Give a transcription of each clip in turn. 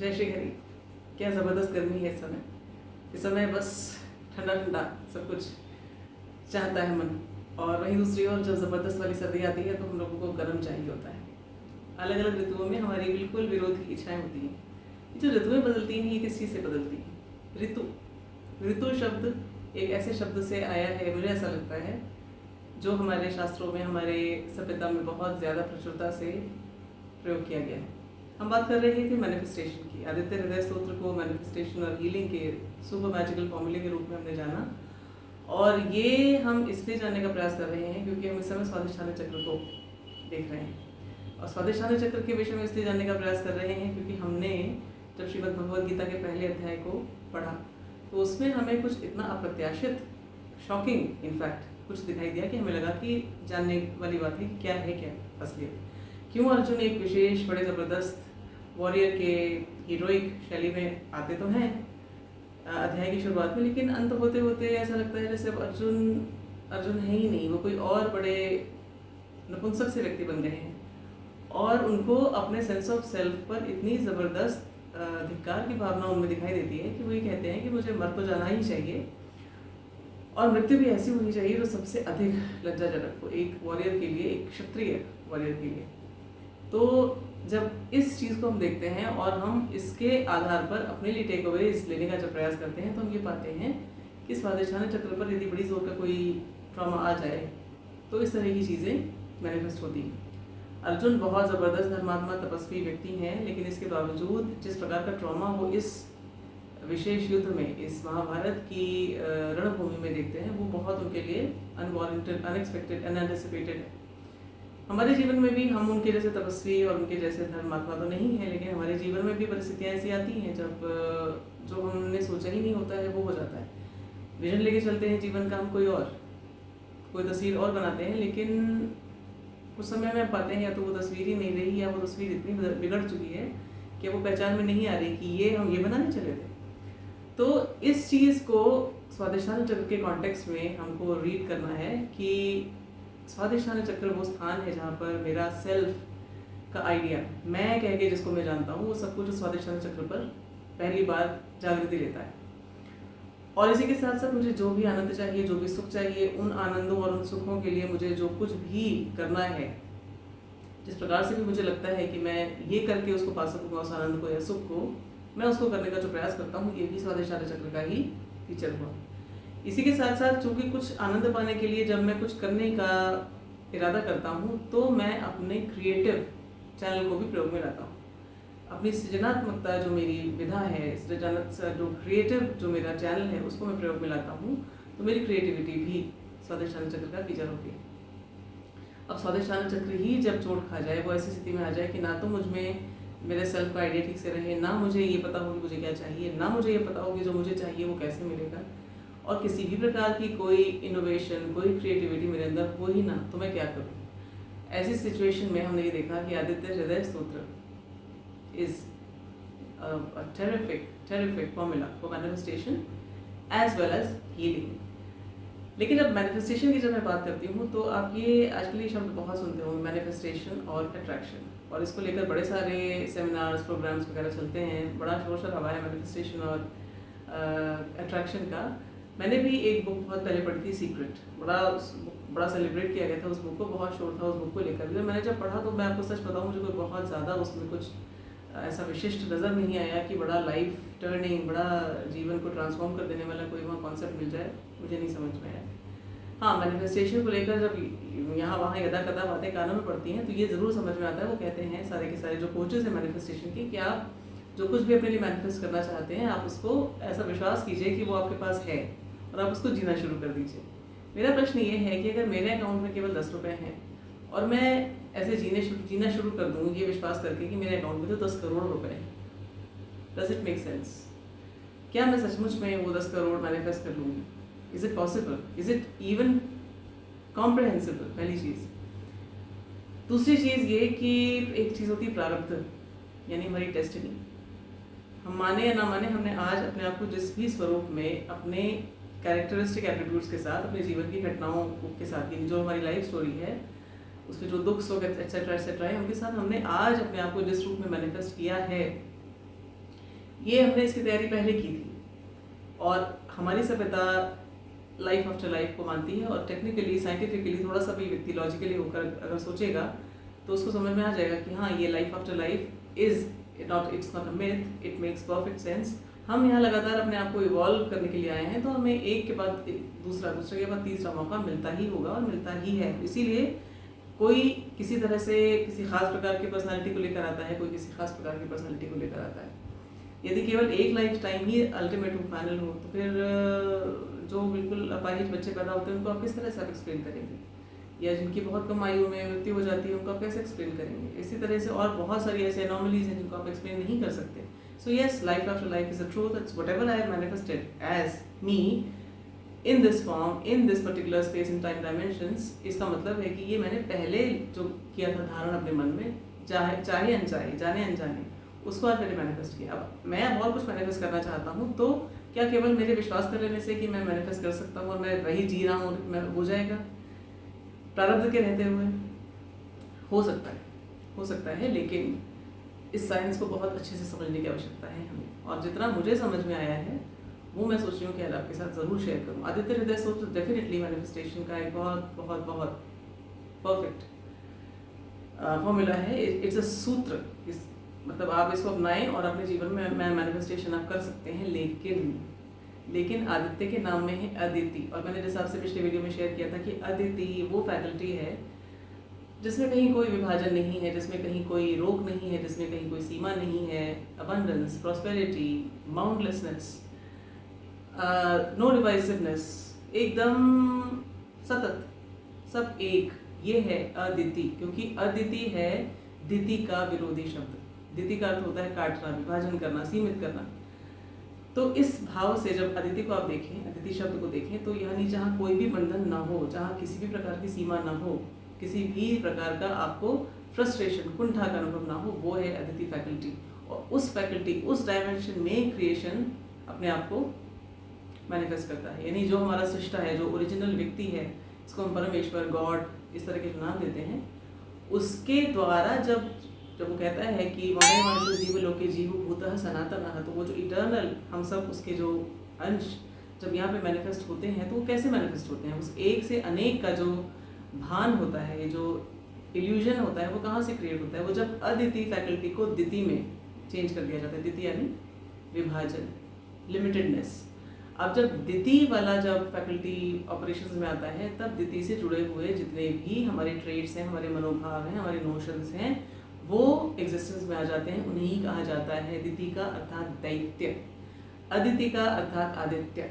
जय श्री हरि। क्या ज़बरदस्त गर्मी है इस समय बस ठंडा ठंडा सब कुछ चाहता है मन। और वहीं दूसरी ओर जब ज़बरदस्त वाली सर्दी आती है तो हम लोगों को गर्म चाहिए होता है। अलग अलग ऋतुओं में हमारी बिल्कुल विरोधी इच्छाएं होती हैं। ये जो ऋतुएं बदलती हैं ये किस चीज़ से बदलती हैं? ऋतु शब्द एक ऐसे शब्द से आया है, मुझे ऐसा लगता है, जो हमारे शास्त्रों में, हमारे सभ्यता में बहुत ज़्यादा प्रचुरता से प्रयोग किया गया है। हम बात कर रहे थे मैनिफेस्टेशन की। आदित्य हृदय स्तोत्र को मैनिफेस्टेशन और हीलिंग के सुपर मैजिकल फॉर्मूले के रूप में हमने जाना, और ये हम इसलिए जानने का प्रयास कर रहे हैं क्योंकि हम इस समय स्वादिष्ठान चक्र को देख रहे हैं। और स्वादिष्ठान चक्र के विषय में इसलिए जानने का प्रयास कर रहे हैं क्योंकि हमने जब श्रीमद् भगवद गीता के पहले अध्याय को पढ़ा तो उसमें हमें कुछ इतना अप्रत्याशित, शॉकिंग इनफैक्ट कुछ दिखाई दिया कि हमें लगा कि जानने वाली बात है कि क्या है क्या असलियत। क्यों अर्जुन एक विशेष बड़े ज़बरदस्त वॉरियर के हीरोइक शैली में आते तो हैं अध्याय की शुरुआत में, लेकिन अंत होते होते ऐसा लगता है जैसे अर्जुन है ही नहीं, वो कोई और बड़े नपुंसक से व्यक्ति बन गए हैं। और उनको अपने सेंस ऑफ सेल्फ पर इतनी ज़बरदस्त धिक्कार की भावना उनमें दिखाई देती है कि वो ये कहते हैं कि मुझे मर तो जाना ही चाहिए और मृत्यु भी ऐसी होनी चाहिए जो सबसे अधिक लज्जाजनक हो एक वॉरियर के लिए, एक क्षत्रिय वॉरियर के लिए। तो जब इस चीज़ को हम देखते हैं और हम इसके आधार पर अपने लिए टेक अवेज लेने का जब प्रयास करते हैं तो हम ये पाते हैं कि स्वादिष्ठान चक्र पर यदि बड़ी जोर का कोई ट्रॉमा आ जाए तो इस तरह की चीज़ें मैनिफेस्ट होती हैं। अर्जुन बहुत ज़बरदस्त धर्मात्मा तपस्वी व्यक्ति हैं, लेकिन इसके बावजूद जिस प्रकार का ट्रॉमा वो इस विशेष युद्ध में, इस महाभारत की रणभूमि में देखते हैं, वो बहुत उनके लिए अनवारंटेड, अनएक्सपेक्टेड, अनएंटिसिपेटेड है। हमारे जीवन में भी हम उनके जैसे तपस्वी और उनके जैसे धर्मात्मा तो नहीं है, लेकिन हमारे जीवन में भी परिस्थितियाँ ऐसी आती हैं जब जो हमने सोचा ही नहीं होता है वो हो जाता है। विजन लेके चलते हैं जीवन का, हम कोई तस्वीर और बनाते हैं, लेकिन कुछ समय में पाते हैं या तो वो तस्वीर ही नहीं रही या वो तस्वीर इतनी बिगड़ चुकी है कि वो पहचान में नहीं आ रही कि हम ये बनाने चले थे। तो इस चीज़ को स्वादिष्ठान चक्र के कॉन्टेक्स्ट में हमको रीड करना है कि स्वादिष्ठान चक्र वो स्थान है जहाँ पर मेरा सेल्फ का आइडिया, मैं कह के जिसको मैं जानता हूँ, वो सब कुछ स्वादिष्ठान चक्र पर पहली बार जागृति लेता है। और इसी के साथ साथ मुझे जो भी आनंद चाहिए, जो भी सुख चाहिए, उन आनंदों और उन सुखों के लिए मुझे जो कुछ भी करना है, जिस प्रकार से भी मुझे लगता है कि मैं ये करके उसको पा सकूँगा, उस आनंद को या सुख को, मैं उसको करने का जो प्रयास करता हूँ, ये भी स्वादिष्ठान चक्र का ही फीचर हुआ। इसी के साथ साथ चूँकि कुछ आनंद पाने के लिए जब मैं कुछ करने का इरादा करता हूँ तो मैं अपने क्रिएटिव चैनल को भी प्रयोग में लाता हूँ। अपनी सृजनात्मकता जो मेरी विधा है, जो क्रिएटिव जो मेरा चैनल है, उसको मैं प्रयोग में लाता हूँ, तो मेरी क्रिएटिविटी भी स्वादिष्ठान चक्र का फीचर होती है। अब स्वादिष्ठान चक्र ही जब चोट खा जाए, वो ऐसी स्थिति में आ जाए कि ना तो मुझ में मेरे सेल्फ का आइडिया ठीक से रहे, ना मुझे ये पता हो कि मुझे क्या चाहिए, ना मुझे ये पता हो कि जो मुझे चाहिए वो कैसे मिलेगा, और किसी भी प्रकार की कोई इनोवेशन, कोई क्रिएटिविटी मेरे अंदर हो ही ना, तो मैं क्या करूँ। ऐसी सिचुएशन में हमने ये देखा कि आदित्य हृदय स्तोत्र is a terrific formula for manifestation as well as healing। लेकिन अब मैनिफेस्टेशन की जब मैं बात करती हूँ तो आप ये आजकल ये शब्द बहुत सुनते हो, मैनिफेस्टेशन और अट्रैक्शन, और इसको लेकर बड़े सारे सेमिनार्स, प्रोग्राम्स वगैरह चलते हैं। बड़ा शोर शराबा है मैनिफेस्टेशन और अट्रैक्शन का। मैंने भी एक बुक बहुत पहले पढ़ी थी, सीक्रेट, बड़ा सेलिब्रेट किया गया था उस बुक को, बहुत शोर था उस बुक को लेकर भी। और मैंने जब पढ़ा तो मैं आपको सच बताऊँ, मुझे कोई बहुत ज़्यादा उसमें कुछ ऐसा विशिष्ट नज़र नहीं आया कि बड़ा लाइफ टर्निंग, बड़ा जीवन को ट्रांसफॉर्म कर देने वाला कोई वहाँ कॉन्सेप्ट मिल जाए, मुझे नहीं समझ में आया। हाँ, मैनिफेस्टेशन को लेकर जब यहाँ वहाँ यदा कदा बातें कानों में पड़ती हैं तो ये ज़रूर समझ में आता है। वो कहते हैं सारे के सारे जो कोचेस हैं मैनिफेस्टेशन के, कि आप जो कुछ भी अपने लिए मैनिफेस्ट करना चाहते हैं, आप उसको ऐसा विश्वास कीजिए कि वो आपके पास है और आप उसको जीना शुरू कर दीजिए। मेरा प्रश्न ये है कि अगर मेरे अकाउंट में केवल 10 रुपये हैं और मैं ऐसे जीना शुरू कर दूँ ये विश्वास करके कि मेरे अकाउंट में तो 10 करोड़ रुपए हैं, डज इट मेक सेंस? क्या मैं सचमुच में वो 10 करोड़ मैनिफेस्ट कर लूँगी? Is it possible? Is it even comprehensible? पहली चीज़। दूसरी चीज़ ये कि एक चीज़ होती है प्रारब्ध, यानी हमारी डेस्टिनी। हम माने या ना माने, हमने आज अपने आप को जिस भी स्वरूप में, अपने कैरेक्टरिस्टिक एट्रीब्यूट्स के साथ, अपने जीवन की घटनाओं के साथ, जो हमारी लाइफ स्टोरी है, उसमें जो दुख सुख एट्सेट्रा एट्सेट्रा है, उनके साथ हमने आज अपने आप को जिस रूप में मैनिफेस्ट किया है, ये हमने इसकी तैयारी पहले की थी और हमारी सभ्यता लाइफ आफ्टर लाइफ को मानती है और टेक्निकली साइंटिफिकली थोड़ा सा भी व्यक्ति लॉजिकली होकर अगर सोचेगा तो उसको समझ में आ जाएगा कि हाँ ये life after life it's not a myth, it makes perfect sense. हम यहाँ लगातार अपने आप को इवॉल्व करने के लिए आए हैं तो हमें एक के बाद दूसरा, दूसरे के बाद तीसरा मौका मिलता ही होगा और मिलता ही है। इसीलिए कोई किसी तरह से किसी खास प्रकार की पर्सनालिटी को लेकर आता है, कोई किसी खास प्रकार की पर्सनालिटी को लेकर आता है। यदि केवल एक लाइफ टाइम ही अल्टीमेट हो, फाइनल हो, तो फिर जो बिल्कुल अपाहिज बच्चे पैदा होते हैं उनको आप किस तरह से आप एक्सप्लेन करेंगे, या जिनकी बहुत कम आयु में मृत्यु हो जाती है उनको आप कैसे एक्सप्लेन करेंगे। इसी तरह से और बहुत सारी ऐसे एनॉमलीज हैं जिनको आप एक्सप्लेन नहीं कर सकते। So yes, life after life is a truth, it's whatever I have manifested as me in this form, in this particular space in time dimensions. इसका मतलब है कि ये मैंने पहले जो किया था धारण अपने मन में, चाहे अनचाहे, जाने अनजाने, उसको आज मैंने मैनिफेस्ट किया। अब मैं अब और कुछ मैनिफेस्ट करना चाहता हूँ तो क्या केवल मेरे विश्वास कर लेने से कि मैं मैनिफेस्ट कर सकता हूँ और मैं वही जी रहा हूँ मैं हो जाएगा? प्रारब्ध के रहते हुए हो सकता है, लेकिन इस साइंस को बहुत अच्छे से समझने की आवश्यकता है हमें। और जितना मुझे समझ में आया है वो मैं सोच रही हूँ कि आज आपके साथ ज़रूर शेयर करूँ। आदित्य हृदय सूत्र डेफिनेटली मैनिफेस्टेशन का एक बहुत बहुत बहुत परफेक्ट फॉर्मूला है। इट्स अ सूत्र, मतलब आप इसको अपनाएं और अपने जीवन में मैनिफेस्टेशन आप कर सकते हैं। लेकिन आदित्य के नाम में है अदिति, और मैंने जैसे आपसे पिछले वीडियो में शेयर किया था कि अदिति वो फैकल्टी है जिसमें कहीं कोई विभाजन नहीं है, जिसमें कहीं कोई रोक नहीं है, जिसमें कहीं कोई सीमा नहीं है। अबंडेंस, प्रॉस्पेरिटी, बाउंडलेसनेस, नो डिवाइसिवनेस, एकदम सतत, सब एक, ये है अदिति। क्योंकि अदिति है दिति का विरोधी शब्द। दिति का अर्थ होता है काटना, विभाजन करना, सीमित करना। तो इस भाव से जब अदिति को आप देखें, अदिति शब्द को देखें, तो यानी जहाँ कोई भी बंधन ना हो, जहाँ किसी भी प्रकार की सीमा ना हो, किसी भी प्रकार का आपको फ्रस्ट्रेशन, कुंठा का अनुभव ना हो, वो है अदिति फैकल्टी। और उस फैकल्टी, उस डायमेंशन में क्रिएशन अपने आप को मैनिफेस्ट करता है। यानी जो हमारा सृष्टा है, जो ओरिजिनल व्यक्ति है, इसको हम परमेश्वर, गॉड, इस तरह के जो नाम देते हैं, उसके द्वारा जब वो कहता है कि वने वंशो जीव लोके जीव भूतः सनातनः, तो वो जो इटर्नल हम सब उसके जो अंश जब यहाँ पे मैनिफेस्ट होते हैं तो वो कैसे मैनिफेस्ट होते हैं? उस एक से अनेक का जो भान होता है, जो इल्यूजन होता है, वो कहाँ से क्रिएट होता है? वो जब अदिति फैकल्टी को दिति में चेंज कर दिया जाता है। दिति यानी विभाजन, लिमिटेडनेस। अब जब दिति वाला जब फैकल्टी ऑपरेशंस में आता है, तब दिति से जुड़े हुए जितने भी हमारे ट्रेड्स हैं, हमारे मनोभाव हैं, हमारे नोशंस हैं, वो एग्जिस्टेंस में आ जाते हैं। उन्हें ही कहा जाता है दिति का अर्थात दैत्य, अदिति का अर्थात आदित्य।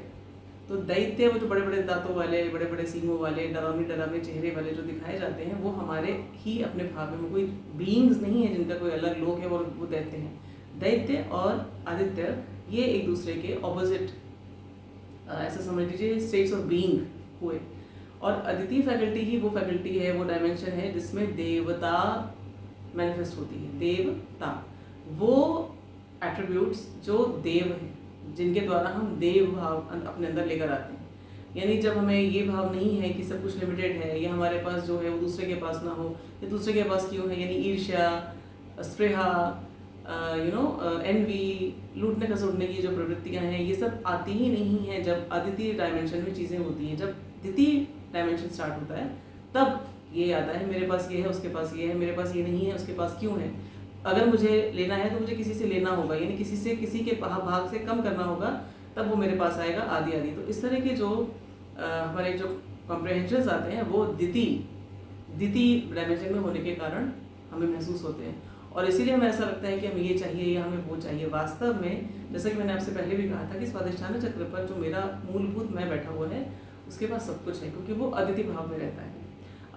तो दैत्य वो जो बड़े बड़े दांतों वाले, बड़े बड़े सींगों वाले, डरावने चेहरे वाले जो दिखाए जाते हैं, वो हमारे ही अपने भाव में, कोई बीइंग्स नहीं है जिनका कोई अलग लोक है, वो दैत्य हैं। दैत्य और आदित्य ये एक दूसरे के ऑपोजिट, ऐसा समझ लीजिए, स्टेट्स ऑफ बीइंग हुए। और अदिति फैकल्टी ही वो फैकल्टी है, वो डायमेंशन है जिसमें देवता मैनिफेस्ट होती है। देवता वो एट्रीब्यूट्स जो देव हैं, जिनके द्वारा हम देव भाव अपने अंदर लेकर आते हैं। यानी जब हमें ये भाव नहीं है कि सब कुछ लिमिटेड है, या हमारे पास जो है वो दूसरे के पास ना हो, या दूसरे के पास क्यों है, यानी ईर्ष्या, स्पृहा, एनवी, लूटने खसोटने की जो प्रवृत्तियां हैं, ये सब आती ही नहीं है जब अदिति डायमेंशन में चीज़ें होती हैं। जब दिति डायमेंशन स्टार्ट होता है तब ये आता है, मेरे पास ये है, उसके पास ये है, मेरे पास ये नहीं है, उसके पास क्यों है। अगर मुझे लेना है तो मुझे किसी से लेना होगा, यानी किसी के भाग से कम करना होगा, तब वो मेरे पास आएगा, आदि आदि। तो इस तरह के जो हमारे जो कॉम्प्रहेंशंस आते हैं वो दिति डायमेंशन में होने के कारण हमें महसूस होते हैं। और इसीलिए हमें ऐसा लगता है कि हमें ये चाहिए या हमें वो चाहिए। वास्तव में जैसा कि मैंने आपसे पहले भी कहा था कि स्वाधिष्ठान चक्र पर जो मेरा मूलभूत मैं बैठा हुआ है, उसके पास सब कुछ है, क्योंकि वो अदिति भाव में रहता है।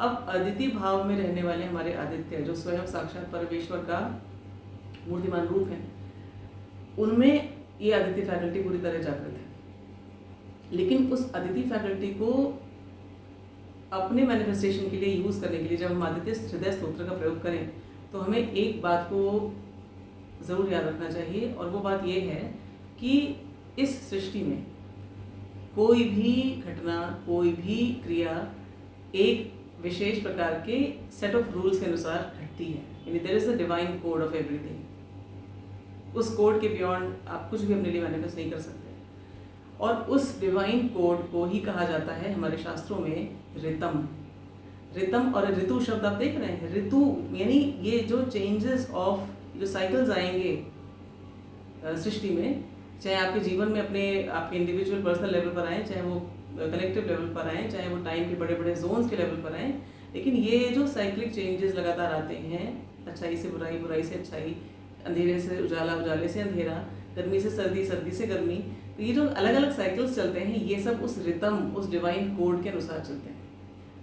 अब अदिति भाव में रहने वाले हमारे आदित्य, जो स्वयं साक्षात परमेश्वर का मूर्तिमान रूप है, उनमें ये अदिति फैकल्टी पूरी तरह जागृत है। लेकिन उस अदिति फैकल्टी को अपने मैनिफेस्टेशन के लिए यूज़ करने के लिए जब हम आदित्य हृदय स्तोत्र का प्रयोग करें, तो हमें एक बात को ज़रूर याद रखना चाहिए, और वो बात ये है कि इस सृष्टि में कोई भी घटना, कोई भी क्रिया एक विशेष प्रकार के सेट ऑफ रूल्स के अनुसार घटती है। यानी there is a divine code of everything. उस कोड के बियॉन्ड आप कुछ भी अपने लिए मैनिफेस्ट नहीं कर सकते। और उस डिवाइन कोड को ही कहा जाता है हमारे शास्त्रों में रितम। रितम और ऋतु शब्द आप देख रहे हैं, ऋतु यानी ये जो चेंजेस ऑफ जो साइकिल्स आएंगे सृष्टि में, चाहे आपके जीवन में अपने आपके इंडिविजुअल पर्सनल लेवल पर आए, चाहे वो कलेक्टिव लेवल पर आए, चाहे वो टाइम के बड़े बड़े जोन्स के लेवल पर आए, लेकिन ये जो साइक्लिक चेंजेस लगातार आते हैं, अच्छाई से बुराई, बुराई से अच्छाई, अंधेरे से उजाला, उजाले से अंधेरा, गर्मी से सर्दी, सर्दी से गर्मी, तो ये जो अलग अलग साइकिल्स चलते हैं ये सब उस रितम, उस डिवाइन कोड के अनुसार चलते हैं।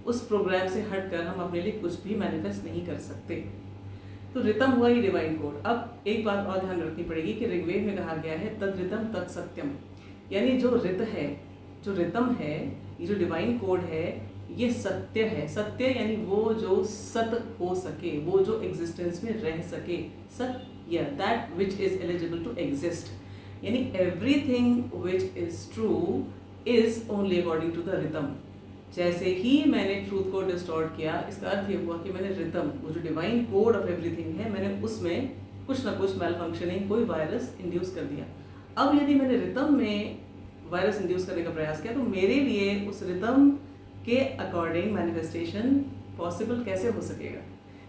उस प्रोग्राम से हटकर हम अपने लिए कुछ भी मैनिफेस्ट नहीं कर सकते। तो रितम हुआ ये डिवाइन कोड। अब एक बात और ध्यान रखनी पड़ेगी कि ऋग्वेद में कहा गया है तद रितम तत् सत्यम, यानी जो रित है, जो रितम है, ये जो डिवाइन कोड है, ये सत्य है। सत्य यानी वो जो सत हो सके, वो जो एग्जिस्टेंस में रह सके, सत्य, that which is eligible to exist, यानी everything which is true is only according to the ritam. जैसे ही मैंने ट्रूथ को डिस्टॉर्ट किया, इसका अर्थ ये हुआ कि मैंने रितम, वो जो डिवाइन कोड ऑफ एवरीथिंग है, मैंने उसमें कुछ ना कुछ मैल फंक्शनिंग, कोई वायरस इंड्यूस कर दिया। अब यदि मैंने रितम में वायरस इंड्यूस करने का प्रयास किया तो मेरे लिए उस रितम के अकॉर्डिंग मैनिफेस्टेशन पॉसिबल कैसे हो सकेगा?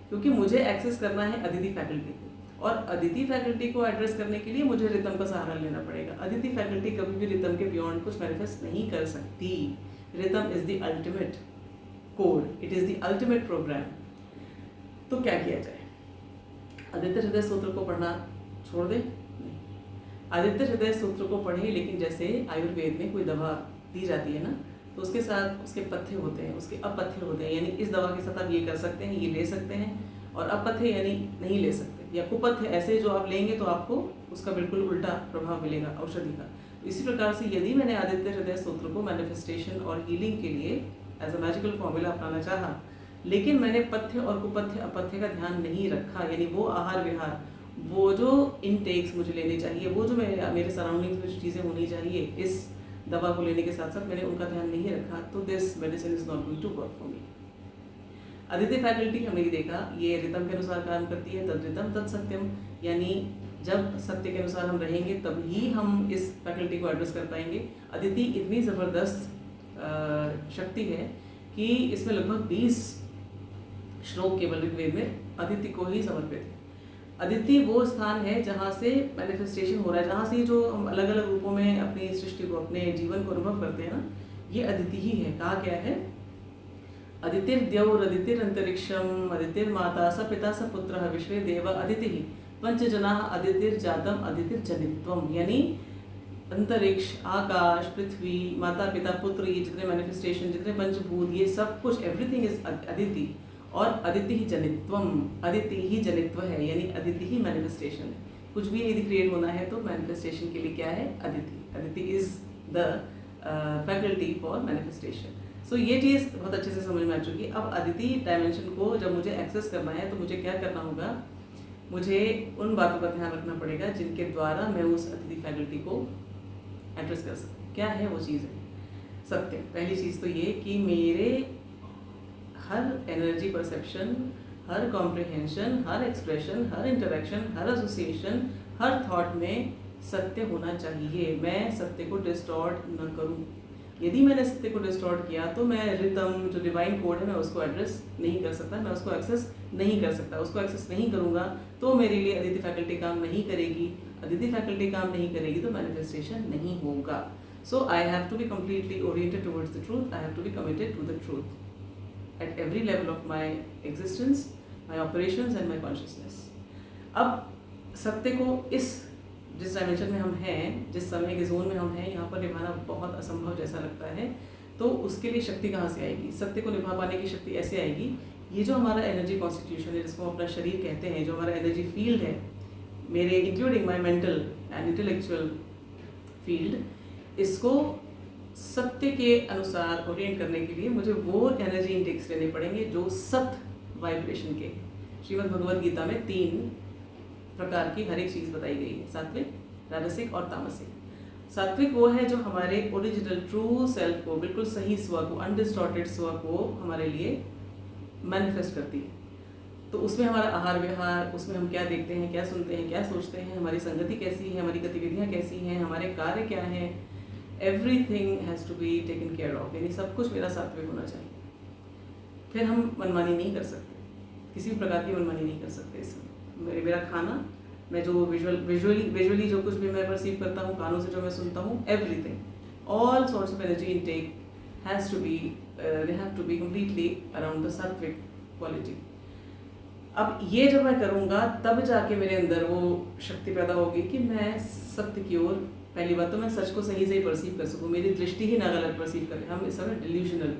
क्योंकि मुझे एक्सेस करना है अदिति फैकल्टी को, और अदिति फैकल्टी को एड्रेस करने के लिए मुझे रितम का सहारा लेना पड़ेगा। अदिति फैकल्टी कभी भी रितम के बियॉन्ड कुछ मैनिफेस्ट नहीं कर सकती। रितम is the ultimate code, it is the ultimate program. तो क्या किया जाए? आदित्य हृदय सूत्र को पढ़ना छोड़ दे? नहीं, आदित्य हृदय सूत्र को पढ़े, लेकिन जैसे आयुर्वेद में कोई दवा दी जाती है ना, तो उसके साथ उसके पथ्य होते हैं, उसके अपथ्य होते हैं, यानी इस दवा के साथ आप ये कर सकते हैं, ये ले सकते हैं, और अपथ्य यानी नहीं ले सकते, या कुपथ्य ऐसे जो आप लेंगे तो आपको उसका बिल्कुल उल्टा प्रभाव मिलेगा औषधि का। इसी प्रकार से यदि मैंने आदित्य हृदय सूत्र को मैनिफेस्टेशन और हीलिंग के लिए एज अ मैजिकल फॉर्मूला अपनाना चाहा, लेकिन मैंने पथ्य और कुपथ्य अपथ्य का ध्यान नहीं रखा, यानी वो आहार विहार, वो जो इनटेक्स मुझे लेने चाहिए, वो जो मेरे सराउंडिंग्स में चीज़ें होनी चाहिए इस दवा को लेने के साथ साथ, मैंने उनका ध्यान नहीं रखा, तो this medicine is not going to work for me. Aditya faculty हमने ये देखा, ये रितम के अनुसार काम करती है, तद रितम तत् सत्यम, यानी जब सत्य के अनुसार हम रहेंगे तभी हम इस फैकल्टी को एड्रेस कर पाएंगे। अदिति इतनी ज़बरदस्त शक्ति है कि इसमें लगभग 20 श्लोक केवल ऋग्वेद में अदिति को ही समर्पित है। अदिति वो स्थान है जहाँ से मैनिफेस्टेशन हो रहा है, जहाँ से जो हम अलग अलग रूपों में अपनी सृष्टि को, अपने जीवन को अनुभव करते हैं ना, ये अदिति ही है। कहा क्या है? अदितिर्द्यौर अदितिरंतरिक्षम अदितिर्माता स पिता स पुत्रः विश्वे देव अदिति पंचजना अदितिर्जातम अदितिर्जनित्वम, यानी अंतरिक्ष, आकाश, पृथ्वी, माता पिता पुत्र, ये जितने मैनिफेस्टेशन, जितने पंचभूत, ये सब कुछ एवरीथिंग इज अदिति। और अदिति ही जनित्वम, अदिति ही जनित्व है, यानी अदिति ही मैनिफेस्टेशन है। कुछ भी यदि क्रिएट होना है तो मैनिफेस्टेशन के लिए क्या है? Aditi. Aditi is the faculty for manifestation. So ये चीज़ बहुत अच्छे से समझ में आ चुकी है। अब अदिति डायमेंशन को जब मुझे एक्सेस करना है तो मुझे क्या करना होगा? मुझे उन बातों का ध्यान रखना पड़ेगा जिनके द्वारा मैं उस अदिति फैकल्टी को एड्रेस कर सकूँ। क्या है वो चीज़? है सत्य। पहली चीज़ तो ये कि मेरे हर एनर्जी परसेप्शन, हर कॉम्प्रिहेंशन, हर एक्सप्रेशन, हर इंटरेक्शन, हर एसोसिएशन, हर थॉट में सत्य होना चाहिए। मैं सत्य को डिस्टॉर्ट न करूं। यदि मैंने सत्य को डिस्टॉर्ट किया तो मैं रितम, जो डिवाइन कोड है, मैं उसको एड्रेस नहीं कर सकता, मैं उसको एक्सेस नहीं कर सकता। उसको एक्सेस नहीं करूंगा तो मेरे लिए अदिति फैकल्टी काम नहीं करेगी। अदिति फैकल्टी काम नहीं करेगी तो मैनिफेस्टेशन नहीं होगा। So I have to be completely oriented towards the truth. I have to be committed to the truth at every level of my existence, my operations and my consciousness. अब सत्य को जिस डायमेंशन में हम हैं, जिस समय के जोन में हम हैं, यहाँ पर निभाना बहुत असंभव जैसा लगता है। तो उसके लिए शक्ति कहाँ से आएगी? सत्य को निभा पाने की शक्ति ऐसे आएगी, ये जो हमारा एनर्जी कॉन्स्टिट्यूशन है, जिसको हम अपना शरीर कहते हैं, जो हमारा एनर्जी फील्ड है, मेरे including my mental and intellectual field, इसको सत्य के अनुसार ओरिएंट करने के लिए मुझे वो एनर्जी इंटेक्स लेने पड़ेंगे जो सत्य वाइब्रेशन के हैं। श्रीमद् भगवद गीता में 3 प्रकार की हर एक चीज़ बताई गई है, सात्विक, राजसिक और तामसिक। सात्विक वो है जो हमारे ओरिजिनल ट्रू सेल्फ को, बिल्कुल सही स्व को, अनडिस्टॉर्टेड स्व को हमारे लिए मैनिफेस्ट करती है। तो उसमें हमारा आहार व्यवहार, उसमें हम क्या देखते हैं, क्या सुनते हैं, क्या सोचते हैं, हमारी संगति कैसी है, हमारी गतिविधियाँ कैसी हैं, हमारे कार्य क्या हैं, everything has to be taken care of, यानी सब कुछ मेरा सात्विक होना चाहिए। फिर हम मनमानी नहीं कर सकते, किसी भी प्रकार की मनमानी नहीं कर सकते। इसमें मेरा खाना, मैं जो विजुअली जो कुछ भी मैं परसीव करता हूँ, कानों से जो मैं सुनता हूँ, everything, all source of energy intake has to be, they have to be completely around the sattvic quality. अब ये जब मैं करूँगा तब जाके मेरे अंदर वो शक्ति पैदा होगी कि मैं सत्य की ओर, पहली बात तो मैं सच को सही से परसीव कर सकूँ, मेरी दृष्टि ही ना गलत परसीव करे। हम इस समय डिल्यूजनल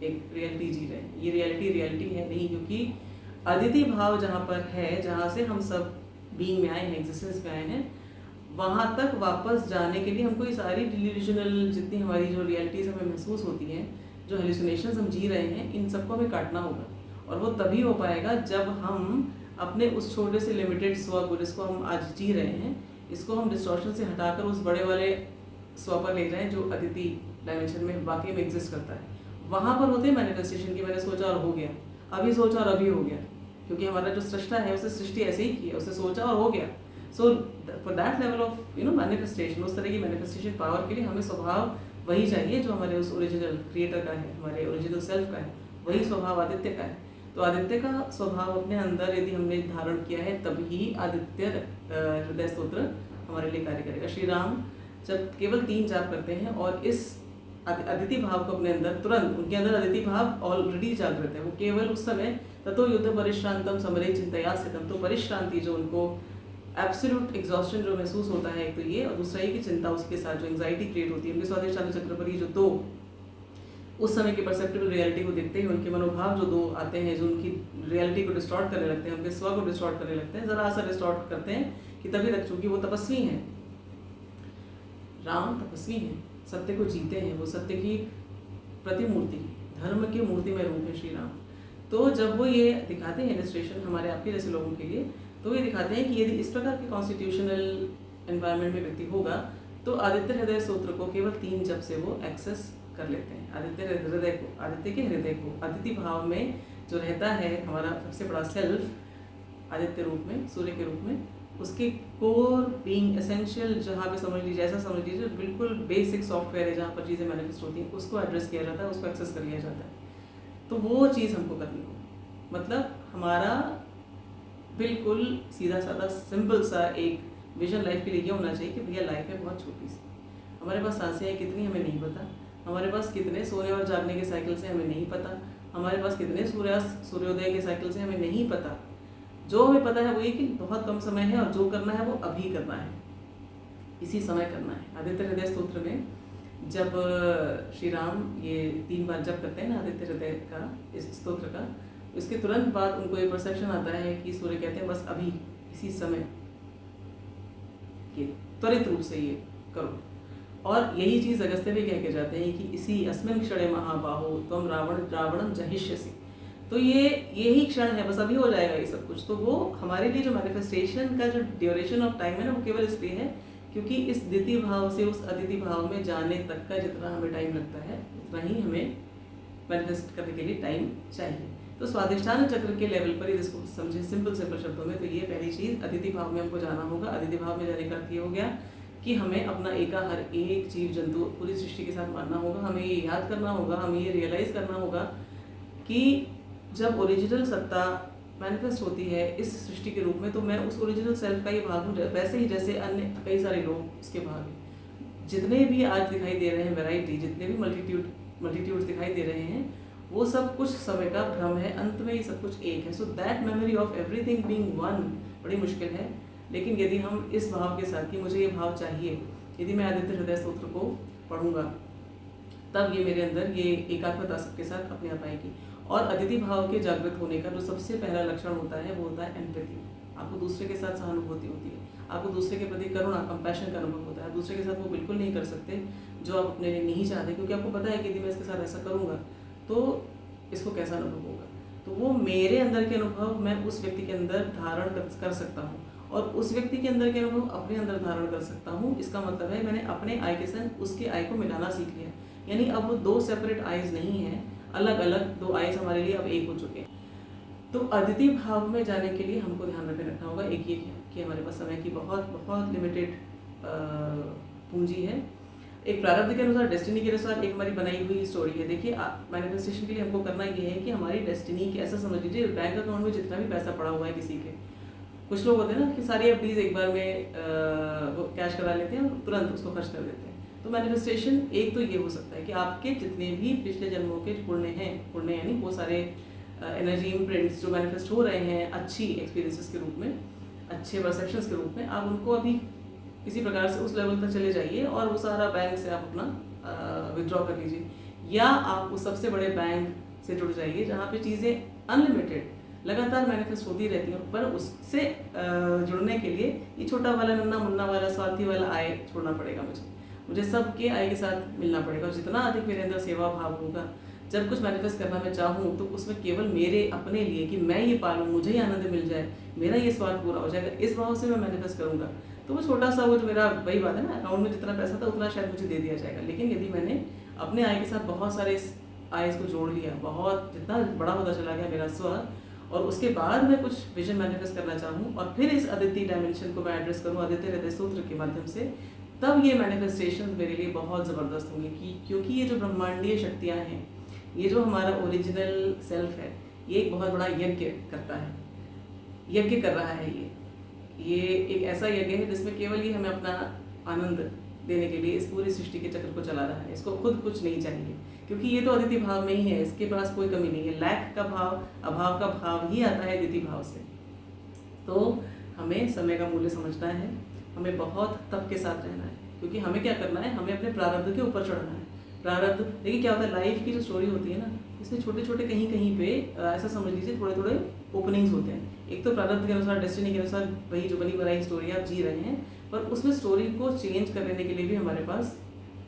एक रियलिटी जी रहे हैं, ये रियलिटी है नहीं, क्योंकि अदिति भाव जहाँ पर है, जहाँ से हम सब बीइंग में आए हैं, एग्जिस्टेंस में आए हैं, वहाँ तक वापस जाने के लिए हमको ये सारी डिल्यूजनल जितनी हमारी जो रियलिटीज़ हमें महसूस होती हैं, जो हेलुसिनेशंस हम जी रहे हैं, इन सबको हमें काटना होगा। और वो तभी हो पाएगा जब हम अपने उस छोटे से लिमिटेड स्व को, जिसको हम आज जी रहे हैं, इसको हम डिस्टॉर्शन से हटाकर उस बड़े वाले स्व पर ले जाएं जो अदिति डायमेंशन में वाकई में एग्जिस्ट करता है। वहाँ पर होते हैं मैनिफेस्टेशन की, मैंने सोचा और हो गया, अभी सोचा और अभी हो गया, क्योंकि हमारा जो सृष्टा है उसे सृष्टि ऐसे ही की है, उसे सोचा और हो गया। So for that level of manifestation, उस तरह की मैनिफेस्टेशन पावर के लिए हमें स्वभाव वही चाहिए जो हमारे उस ओरिजिनल क्रिएटर का है, हमारे ओरिजिनल सेल्फ का है, वही स्वभाव आदित्य का है। तो आदित्य का स्वभाव अपने अंदर यदि हमने धारण किया है, तभी आदित्य हृदय स्तोत्र हमारे लिए कार्य करेगा। श्री राम जब केवल 3 जाप करते हैं और इस अदिति भाव को अपने अंदर तुरंत, उनके अंदर अदिति भाव ऑलरेडी जागृत है, वो केवल उस समय ततो युद्ध परिश्रांतम समरे चिंतया स्थितम, तो परिश्रांति जो उनको एब्सोल्यूट एग्जॉस्शन जो महसूस होता है, एक तो ये, और दूसरा ये कि चिंता उसके साथ जो एंग्जाइटी क्रिएट होती है, उनके स्वादिष्टान चक्र पर ये जो 2 उस समय की परसेप्टिबल रियलिटी को देखते ही उनके मनोभाव जो 2 आते हैं, जो उनकी रियलिटी को डिस्टॉर्ट करने लगते हैं, उनके स्व को डिस्टॉर्ट करने लगते हैं, ज़रा सा डिस्टॉर्ट करते हैं कि तभी तक, चूँकि वो तपस्वी हैं, राम तपस्वी हैं, सत्य को जीते हैं, वो सत्य की प्रतिमूर्ति, धर्म की मूर्ति में रूप है श्री राम। तो जब वो ये दिखाते हैं इलस्ट्रेशन हमारे आपके जैसे लोगों के लिए, तो ये दिखाते हैं कि यदि इस प्रकार के कॉन्स्टिट्यूशनल एनवायरनमेंट में व्यक्ति होगा तो आदित्य हृदय सूत्र को केवल 3 जप से वो एक्सेस कर लेते हैं। आदित्य के हृदय को अदिति भाव में जो रहता है हमारा सबसे बड़ा सेल्फ, आदित्य रूप में, सूर्य के रूप में, उसके कोर बीइंग एसेंशियल, जहाँ पे समझ लीजिए, ऐसा समझ लीजिए बिल्कुल बेसिक सॉफ्टवेयर है, जहाँ पर चीज़ें मैनिफेस्ट होती हैं, उसको एड्रेस किया जाता है, उसको एक्सेस कर लिया जाता है। तो वो चीज़ हमको करनी होगी। मतलब हमारा बिल्कुल सीधा साधा सिंपल सा एक विजन लाइफ के लिए ये होना चाहिए कि भैया लाइफ है बहुत छोटी सी, हमारे पास सांसें हैं कितनी हमें नहीं पता, हमारे पास कितने सोने और जागने के साइकिल से हमें नहीं पता, हमारे पास कितने सूर्योदय के साइकिल से हमें नहीं पता। जो हमें पता है वो ये कि बहुत कम समय है और जो करना है वो अभी करना है, इसी समय करना है। आदित्य हृदय स्तोत्र में जब श्री राम ये 3 बार जप करते हैं ना आदित्य हृदय का, इस स्तोत्र का, इसके तुरंत बाद उनको ये परसेप्शन आता है कि सूर्य कहते हैं बस अभी इसी समय ये त्वरित रूप से ये करो। और यही चीज़ अगस्त्य भी कह के जाते हैं कि इसी अस्मिन् क्षणे महाबाहो त्वं रावणं जहिष्यसि। तो ये यही क्षण है, बस अभी हो जाएगा ये सब कुछ। तो वो हमारे लिए जो मैनिफेस्टेशन का जो ड्यूरेशन ऑफ टाइम है ना, वो केवल इसलिए है क्योंकि इस द्वितीय भाव से उस अदिति भाव में जाने तक का जितना हमें टाइम लगता है उतना ही हमें मैनिफेस्ट करने के लिए टाइम चाहिए। तो स्वाधिष्ठान चक्र के लेवल पर, जिसको समझे सिंपल शब्दों में, तो ये पहली चीज़ अदिति भाव में हमको जाना होगा। अदिति भाव में जाने का अर्थ ये हो गया कि हमें अपना हर एक जीव जंतु पूरी सृष्टि के साथ मानना होगा, हमें ये याद करना होगा, हमें ये रियलाइज़ करना होगा कि जब ओरिजिनल सत्ता मैनिफेस्ट होती है इस सृष्टि के रूप में, तो मैं उस ओरिजिनल सेल्फ का ही भाग हूँ, वैसे ही जैसे अन्य कई सारे लोग उसके भाग हैं। जितने भी आज दिखाई दे रहे हैं वैरायटी, जितने भी मल्टीट्यूड्स दिखाई दे रहे हैं, वो सब कुछ समय का भ्रम है, अंत में ये सब कुछ एक है। So that memory of everything being one बड़ी मुश्किल है। लेकिन यदि हम इस भाव के साथ कि मुझे ये भाव चाहिए, यदि मैं आदित्य हृदय स्तोत्र को पढ़ूंगा, तब ये मेरे अंदर ये एकात्मता सबके साथ अपने आप आएगी। और अदिति भाव के जागृत होने का जो सबसे पहला लक्षण होता है वो होता है एम्पैथी। आपको दूसरे के साथ सहानुभूति होती है, आपको दूसरे के प्रति करुणा, कंपैशन का अनुभव होता है। दूसरे के साथ वो बिल्कुल नहीं कर सकते जो आप अपने लिए नहीं चाहते, क्योंकि आपको पता है कि यदि मैं इसके साथ ऐसा करूँगा तो इसको कैसा अनुभव होगा। तो वो मेरे अंदर के अनुभव मैं उस व्यक्ति के अंदर धारण कर सकता हूँ, और उस व्यक्ति के अंदर के अनुभव अपने अंदर धारण कर सकता हूँ। इसका मतलब है मैंने अपने आई के संग उसके आई को मिलाना सीख लिया। यानी अब वो 2 सेपरेट आईज नहीं हैं, अलग अलग 2 आईज हमारे लिए अब एक हो चुके हैं। तो अदिति भाव में जाने के लिए हमको ध्यान रखना होगा एक ये कि हमारे पास समय की बहुत बहुत लिमिटेड पूंजी है। एक प्रारब्ध के अनुसार, डेस्टिनी के अनुसार एक हमारी बनाई हुई स्टोरी है। देखिए, मैनिफेस्टेशन के लिए हमको करना ये है कि हमारी डेस्टिनी की, ऐसा समझ लीजिए बैंक अकाउंट में जितना भी पैसा पड़ा हुआ है किसी के, कुछ लोग होते हैं ना कि सारी एफडीज एक बार में वो कैश करा लेते हैं और तुरंत उसको खर्च कर देते हैं। तो मैनिफेस्टेशन एक तो ये हो सकता है कि आपके जितने भी पिछले जन्मों के पुण्य यानी वो सारे एनर्जी इम्प्रिंट्स जो मैनिफेस्ट हो रहे हैं अच्छी एक्सपीरियंसेस के रूप में, अच्छे परसेप्शंस के रूप में, आप उनको अभी किसी प्रकार से उस लेवल तक चले जाइए और वो सारा बैंक से आप अपना विड्रॉ कर लीजिए, या आप उस सबसे बड़े बैंक से जुड़ जाइए जहाँ पे चीज़ें अनलिमिटेड लगातार मैनिफेस्ट होती रहती हैं। पर उससे जुड़ने के लिए ये छोटा वाला, नन्ना मुन्ना वाला, स्वार्थी वाला आय छोड़ना पड़ेगा। मुझे सबके आय के साथ मिलना पड़ेगा। और जितना अधिक मेरे अंदर सेवा भाव होगा, जब कुछ मैनिफेस्ट करना मैं चाहूँ तो उसमें केवल मेरे अपने लिए कि मैं ये पालूँ, मुझे ही आनंद मिल जाए, मेरा ये स्वार्थ पूरा हो जाएगा, इस भाव से मैं मैनिफेस्ट करूँगा तो वो छोटा सा, वो जो मेरा वही बात है ना, अकाउंट में जितना पैसा था उतना शायद मुझे दे दिया जाएगा। लेकिन यदि मैंने अपने आय के साथ बहुत सारे आय को जोड़ लिया, बहुत जितना बड़ा होता चला गया मेरा स्व, और उसके बाद मैं कुछ विजन मैनिफेस्ट करना चाहूँ और फिर इस अदिति डायमेंशन को मैं एड्रेस करूँ आदित्य हृदय सूत्र के माध्यम से, तब ये मैनिफेस्टेशन मेरे लिए बहुत ज़बरदस्त होंगी। क्योंकि ये जो ब्रह्मांडीय शक्तियाँ हैं, ये जो हमारा ओरिजिनल सेल्फ है, ये एक बहुत बड़ा यज्ञ करता है, यज्ञ कर रहा है। ये एक ऐसा यज्ञ है जिसमें केवल ये हमें अपना आनंद देने के लिए इस पूरी सृष्टि के चक्र को चला रहा है। इसको खुद कुछ नहीं चाहिए, क्योंकि ये तो अदिति भाव में ही है, इसके पास कोई कमी नहीं है। लैक का भाव, अभाव का भाव ही आता है अदिति भाव से। तो हमें समय का मूल्य समझना है, हमें बहुत तप के साथ रहना है, क्योंकि हमें क्या करना है, हमें अपने प्रारब्ध के ऊपर चढ़ना है। प्रारब्ध, देखिए क्या होता है, लाइफ की जो स्टोरी होती है ना, इसमें छोटे छोटे कहीं कहीं पे ऐसा समझ लीजिए थोड़े थोड़े ओपनिंग्स होते हैं। एक तो प्रारब्ध के अनुसार, डेस्टिनी के अनुसार वही जो बनी बनाई स्टोरी आप जी रहे हैं, पर उसमें स्टोरी को चेंज कर लेने के लिए भी हमारे पास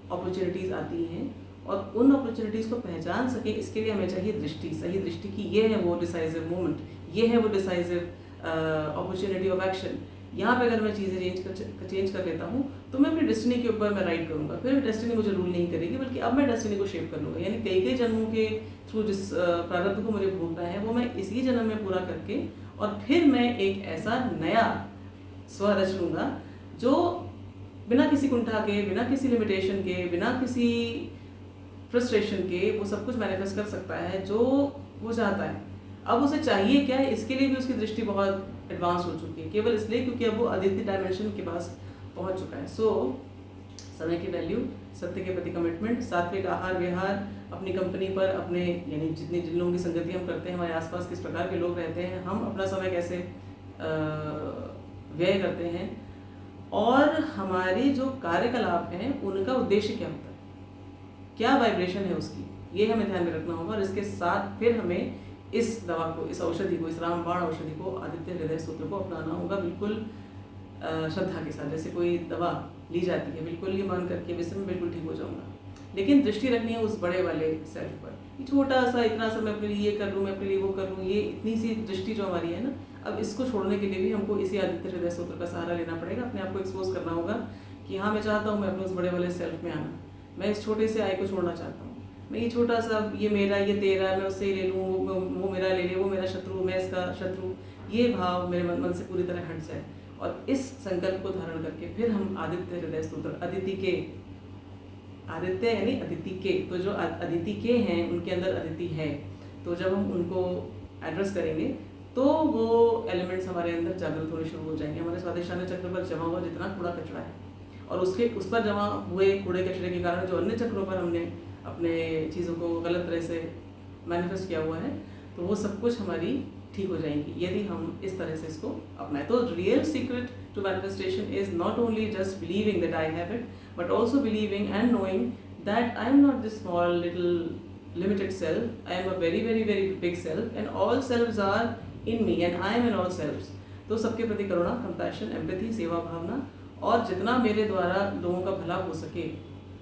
अपॉर्चुनिटीज़ आती हैं, और उन अपॉर्चुनिटीज़ को पहचान सके इसके लिए हमें चाहिए दृष्टि, सही दृष्टि की। ये है वो डिसाइसिव मोमेंट, ये है वो डिसाइसिव अपॉर्चुनिटी ऑफ एक्शन। यहाँ पे अगर मैं चीज़ें चेंज कर लेता हूँ तो मैं अपनी डेस्टिनी के ऊपर मैं राइट करूँगा, फिर डेस्टिनी मुझे रूल नहीं करेगी, बल्कि अब मैं डेस्टिनी को शेप कर लूँगा। यानी कई जन्मों के थ्रू जिस प्रारब्ध को मुझे भोगना है वो मैं इसी जन्म में पूरा करके, और फिर मैं एक ऐसा नया स्व रच लूँगा जो बिना किसी कुंठा के, बिना किसी लिमिटेशन के, बिना किसी फ्रस्ट्रेशन के वो सब कुछ मैनिफेस्ट कर सकता है जो वो चाहता है। अब उसे चाहिए क्या है, इसके लिए भी उसकी दृष्टि बहुत एडवांस हो चुकी है, केवल इसलिए क्योंकि अब वो आदित्य डायमेंशन के पास पहुंच चुका है। सो समय की वैल्यू, सत्य के प्रति कमिटमेंट, सात्विक आहार विहार, अपनी कंपनी पर, अपने यानी जिन लोगों की संगति हम करते हैं, हमारे आसपास किस प्रकार के लोग रहते हैं, हम अपना समय कैसे व्यय करते हैं, और हमारे जो कार्यकलाप हैं उनका उद्देश्य क्या होता है, क्या वाइब्रेशन है उसकी, ये हमें ध्यान में रखना होगा। और इसके साथ फिर हमें इस दवा को, इस औषधि को, इस रामबाण औषधि को, आदित्य हृदय सूत्र को अपनाना होगा बिल्कुल श्रद्धा के साथ। जैसे कोई दवा ली जाती है, बिल्कुल ये मान करके वैसे मैं बिल्कुल ठीक हो जाऊंगा, लेकिन दृष्टि रखनी है उस बड़े वाले सेल्फ पर। छोटा सा, इतना सा मैं अपने लिए ये कर लूँ, मैं अपने लिए वो कर लूँ, ये इतनी सी दृष्टि जो हमारी है ना, अब इसको छोड़ने के लिए भी हमको इसी आदित्य हृदय सूत्र का सहारा लेना पड़ेगा। अपने आप को एक्सपोज करना होगा कि हाँ, मैं चाहता हूँ मैं अपने उस बड़े वाले सेल्फ में आना, मैं इस छोटे से आय को छोड़ना चाहता हूँ, मैं ये छोटा सा, ये मेरा, ये तेरा, मैं उससे ही ले लूँ, वो मेरा ले ले, वो मेरा शत्रु, मैं इसका शत्रु, ये भाव मेरे मन से पूरी तरह हट जाए। और इस संकल्प को धारण करके फिर हम आदित्य हृदय स्तोत्र, अदिति के, आदित्य यानी अदिति के, तो जो अदिति के हैं उनके अंदर अदिति है, तो जब हम उनको एड्रेस करेंगे तो वो एलिमेंट्स हमारे अंदर जागृत होने शुरू हो जाएंगे। हमारे स्वादिष्ठान चक्र पर जमा हुआ जितना कूड़ा कचरा है, और उस पर जमा हुए कूड़े कचरे के कारण जो अन्य चक्रों पर हमने अपने चीज़ों को गलत तरह से मैनिफेस्ट किया हुआ है, तो वो सब कुछ हमारी ठीक हो जाएंगी यदि हम इस तरह से इसको अपनाएं। तो real secret to manifestation is not only just believing that I have it, but also believing and knowing that I am not this small little limited self, I am a very very very big self and all selves are in me and I am in all selves। तो सबके प्रति करुणा, compassion, empathy, सेवा भावना, और जितना मेरे द्वारा लोगों का भला हो सके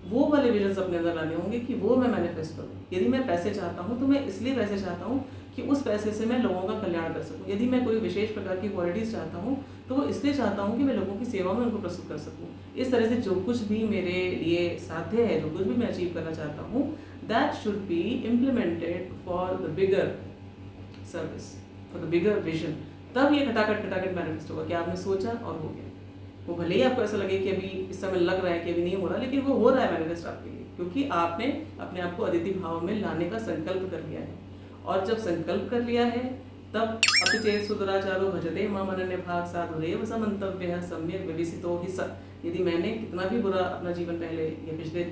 वो वाले विजन्स अपने अंदर लाने होंगे कि वो मैं मैनिफेस्ट करूँ। यदि मैं पैसे चाहता हूँ तो मैं इसलिए पैसे चाहता हूँ कि उस पैसे से मैं लोगों का कल्याण कर सकूँ। यदि मैं कोई विशेष प्रकार की क्वालिटीज़ चाहता हूँ तो वो इसलिए चाहता हूँ कि मैं लोगों की सेवा में उनको प्रस्तुत कर सकूँ। इस तरह से जो कुछ भी मेरे लिए साध्य है, जो कुछ भी मैं अचीव करना चाहता हूँ, that should be implemented for the bigger service, for the bigger vision, तब ये खटाखट मैनिफेस्ट होगा कि आपने सोचा और हो गया। वो भले ही आपको ऐसा लगे कि अभी इस समय लग रहा है कि अभी नहीं हो रहा, लेकिन वो हो रहा है मैनिफेस्ट आपके लिए, क्योंकि आपने अपने आप को अदिति भाव में लाने का संकल्प कर लिया है। और जब संकल्प कर लिया है तब अपि चेत सुदुराचारो भजते माम अनन्य भाग साधुरेव समन्तव्यः सम्यक विविसितो हि स। यदि मैंने कितना भी बुरा अपना जीवन पहले या पिछले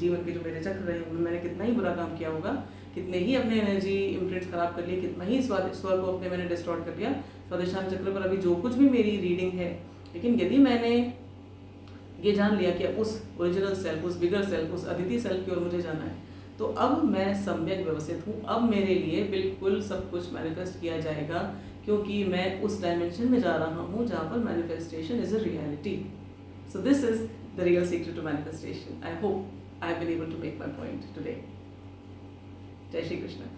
जीवन के जो मेरे चक्र रहे उनमें मैंने कितना ही बुरा काम किया होगा, कितने ही अपने एनर्जी इम्प्रिंट्स खराब कर लिए, कितना ही स्वर को अपने मैंने डिस्टॉर्ट कर लिया, स्वादिष्ठान चक्र पर अभी जो कुछ भी मेरी रीडिंग है, लेकिन यदि मैंने ये जान लिया कि उस ओरिजिनल सेल्फ, उस बिगर सेल्फ, उस अदिति सेल्फ की ओर मुझे जाना है, तो अब मैं सम्यक व्यवस्थित हूँ। अब मेरे लिए बिल्कुल सब कुछ मैनिफेस्ट किया जाएगा, क्योंकि मैं उस डायमेंशन में जा रहा हूँ जहाँ पर manifestation is a reality. So this is the real secret to manifestation. I hope I have been able to make my point today. जय श्री कृष्ण।